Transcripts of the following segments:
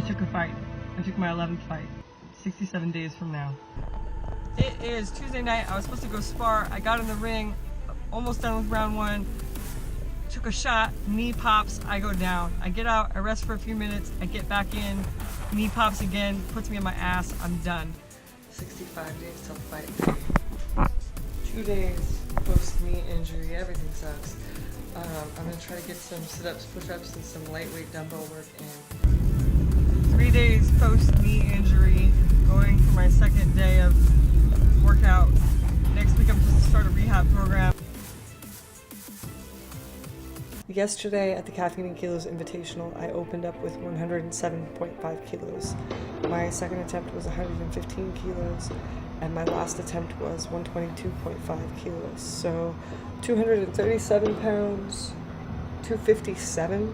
took a fight. I took my 11th fight, 67 days from now. It is Tuesday night. I was supposed to go spar. I got in the ring, almost done with round 1. Took a shot, knee pops, I go down. I get out, I rest for a few minutes, I get back in, knee pops again, puts me on my ass, I'm done. 65 days till fight day. 2 days post-knee injury, everything sucks. I'm gonna try to get some sit-ups, push-ups, and some lightweight dumbbell work in. 3 days post-knee injury, going for my 2nd day of workout. Next week I'm supposed to start a rehab program. Yesterday at the Caffeine and Kilos Invitational, I opened up with 107.5 kilos. My second attempt was 115 kilos, and my last attempt was 122.5 kilos. So 237 pounds, 257,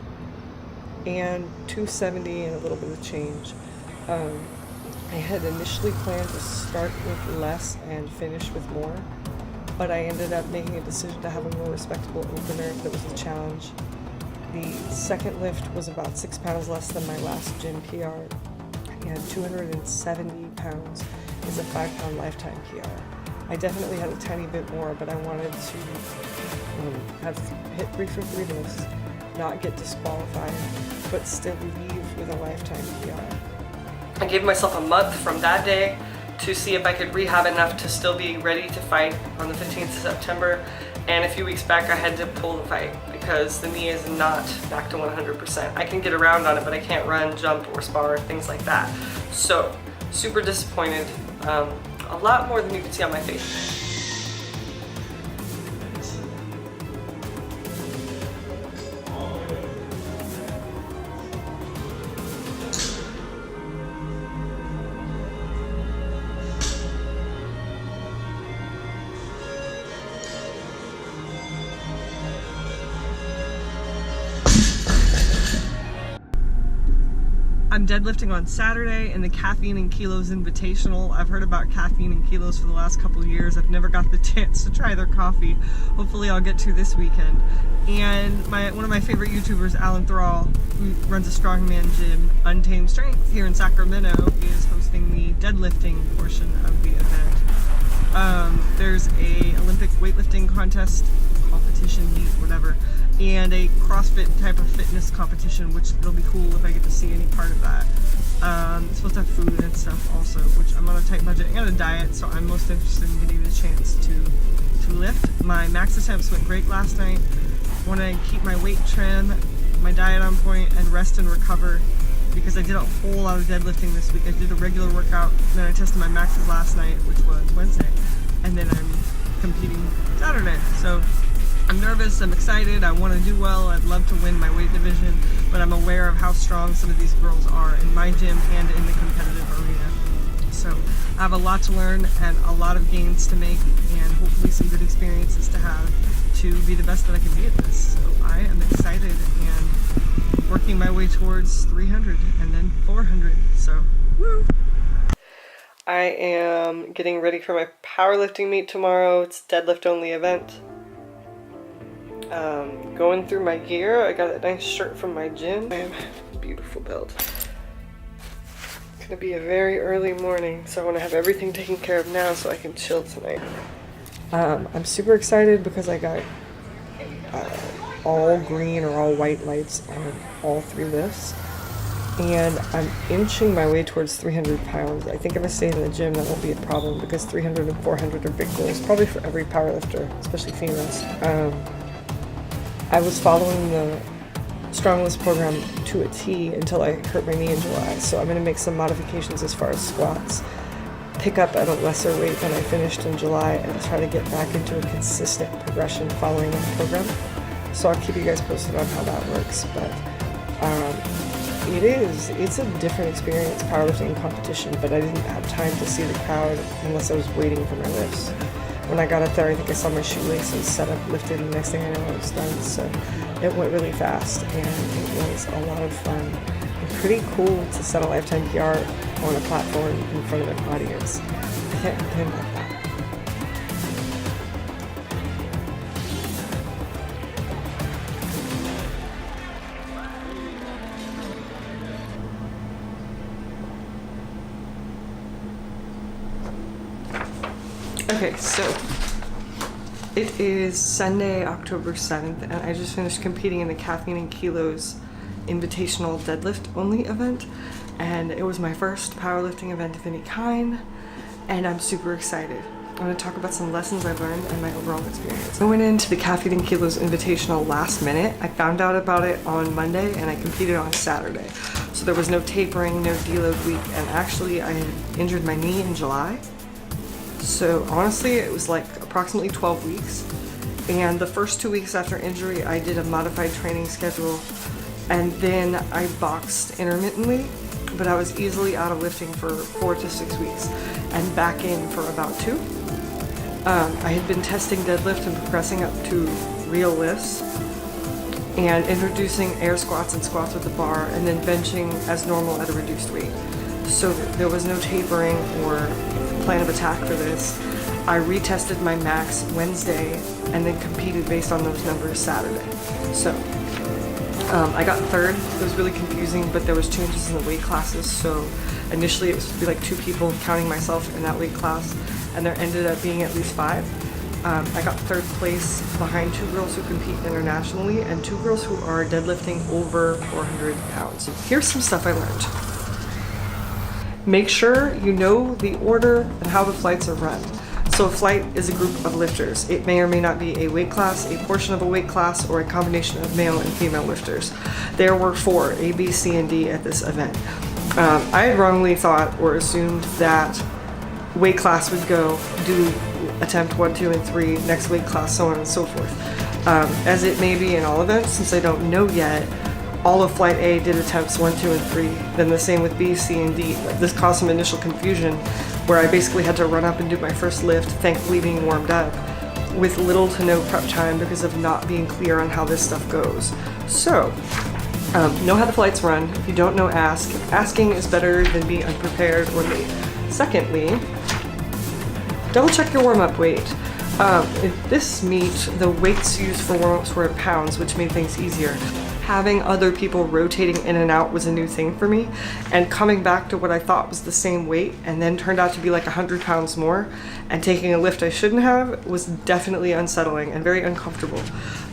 and 270 and a little bit of change. I had initially planned to start with less and finish with more, but I ended up making a decision to have a more respectable opener that was a challenge. The second lift was about 6 pounds less than my last gym PR, and 270 pounds is a 5-pound lifetime PR. I definitely had a tiny bit more, but I wanted to have hit 3 for 3 lifts, not get disqualified, but still leave with a lifetime PR. I gave myself a month from that day to see if I could rehab enough to still be ready to fight on the 15th of September. And a few weeks back I had to pull the fight because the knee is not back to 100%. I can get around on it, but I can't run, jump, or spar, things like that. So, super disappointed. A lot more than you can see on my face. I'm deadlifting on Saturday in the Caffeine and Kilos Invitational. I've heard about Caffeine and Kilos for the last couple of years. I've never got the chance to try their coffee. Hopefully I'll get to this weekend. And one of my favorite YouTubers, Alan Thrall, who runs a strongman gym, Untamed Strength, here in Sacramento, is hosting the deadlifting portion of the event. There's a Olympic weightlifting contest, competition, meet, whatever, and a CrossFit type of fitness competition, which it'll be cool if I get to see any part of that. It's supposed to have food and stuff also, which I'm on a tight budget and a diet, so I'm most interested in getting the chance to lift. My max attempts went great last night. I want to keep my weight trim, my diet on point, and rest and recover, because I did a whole lot of deadlifting this week. I did a regular workout, and then I tested my maxes last night, which was Wednesday, and then I'm competing Saturday. So I'm nervous, I'm excited, I want to do well, I'd love to win my weight division, but I'm aware of how strong some of these girls are in my gym and in the competitive arena. So I have a lot to learn and a lot of gains to make, and hopefully some good experiences to have to be the best that I can be at this. So I am excited and working my way towards 300 and then 400, so woo! I am getting ready for my powerlifting meet tomorrow. It's a deadlift only event. Going through my gear. I got a nice shirt from my gym. I have a beautiful belt. It's gonna be a very early morning, so I want to have everything taken care of now so I can chill tonight. I'm super excited because I got all green or all white lights on all 3 lifts, and I'm inching my way towards 300 pounds. I think if I stay in the gym that won't be a problem, because 300 and 400 are big goals, probably for every powerlifter, especially females. I was following the Strongless program to a T until I hurt my knee in July, so I'm going to make some modifications as far as squats, pick up at a lesser weight than I finished in July, and try to get back into a consistent progression following that program. So I'll keep you guys posted on how that works, but it's a different experience, powerlifting competition, but I didn't have time to see the crowd unless I was waiting for my lifts. When I got up there, I think I saw my shoelaces set up, lifted, and the next thing I know I was done. So it went really fast, and it was a lot of fun. And pretty cool to set a lifetime PR on a platform in front of an audience. I can't complain about that. Okay, so it is Sunday, October 7th, and I just finished competing in the Caffeine and Kilos Invitational Deadlift Only event, and it was my first powerlifting event of any kind, and I'm super excited. I'm going to talk about some lessons I've learned and my overall experience. I went into the Caffeine and Kilos Invitational last minute. I found out about it on Monday and I competed on Saturday. So there was no tapering, no deload week, and actually I had injured my knee in July. So honestly, it was like approximately 12 weeks. And the first 2 weeks after injury, I did a modified training schedule, and then I boxed intermittently, but I was easily out of lifting for 4 to 6 weeks and back in for about 2. I had been testing deadlift and progressing up to real lifts and introducing air squats and squats with the bar, and then benching as normal at a reduced weight. So there was no tapering or plan of attack for this. I retested my max Wednesday and then competed based on those numbers Saturday. So I got third. It was really confusing, but there was changes in the weight classes. So initially it was supposed to be like 2 people, counting myself in that weight class, and there ended up being at least 5. I got third place behind 2 girls who compete internationally and 2 girls who are deadlifting over 400 pounds. Here's some stuff I learned. Make sure you know the order and how the flights are run. So a flight is a group of lifters. It may or may not be a weight class, a portion of a weight class, or a combination of male and female lifters. There were 4, A, B, C, and D at this event. I had wrongly thought or assumed that weight class would go do attempt 1, 2, and 3, next weight class, so on and so forth. As it may be in all events, since I don't know yet, all of Flight A did attempts 1, 2, and 3, then the same with B, C, and D. This caused some initial confusion where I basically had to run up and do my first lift, thankfully being warmed up, with little to no prep time because of not being clear on how this stuff goes. So, know how the flights run. If you don't know, ask. Asking is better than being unprepared or late. Secondly, double check your warm-up weight. In this meet, the weights used for warm-ups were in pounds, which made things easier. Having other people rotating in and out was a new thing for me, and coming back to what I thought was the same weight and then turned out to be like 100 pounds more and taking a lift I shouldn't have was definitely unsettling and very uncomfortable.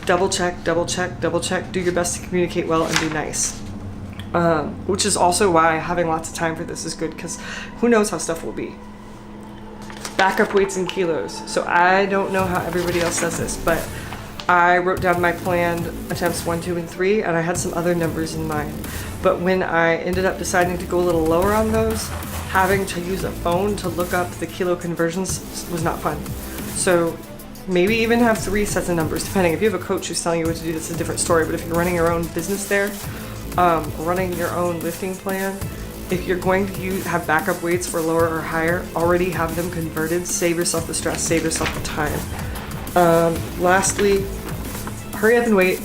Double check, double check, double check. Do your best to communicate well and be nice. Which is also why having lots of time for this is good, because who knows how stuff will be. Backup weights in kilos. So I don't know how everybody else does this, but I wrote down my planned attempts 1, 2, and 3, and I had some other numbers in mind. But when I ended up deciding to go a little lower on those, having to use a phone to look up the kilo conversions was not fun. So maybe even have 3 sets of numbers, depending. If you have a coach who's telling you what to do, that's a different story. But if you're running your own business there, running your own lifting plan, if you're going to have backup weights for lower or higher, already have them converted. Save yourself the stress, save yourself the time. Lastly, hurry up and wait.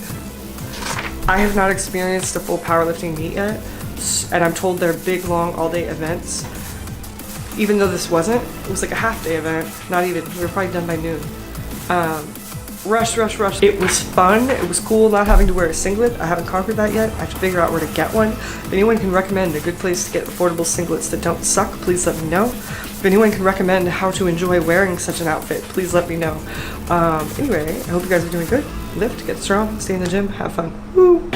I have not experienced a full powerlifting meet yet, and I'm told they're big, long, all-day events. Even though this wasn't, it was like a half-day event, not even. We were probably done by noon. Rush, rush, rush. It was fun. It was cool not having to wear a singlet. I haven't conquered that yet. I have to figure out where to get one. If anyone can recommend a good place to get affordable singlets that don't suck, please let me know. If anyone can recommend how to enjoy wearing such an outfit, please let me know. Anyway, I hope you guys are doing good. Lift, get strong, stay in the gym, have fun. Woo!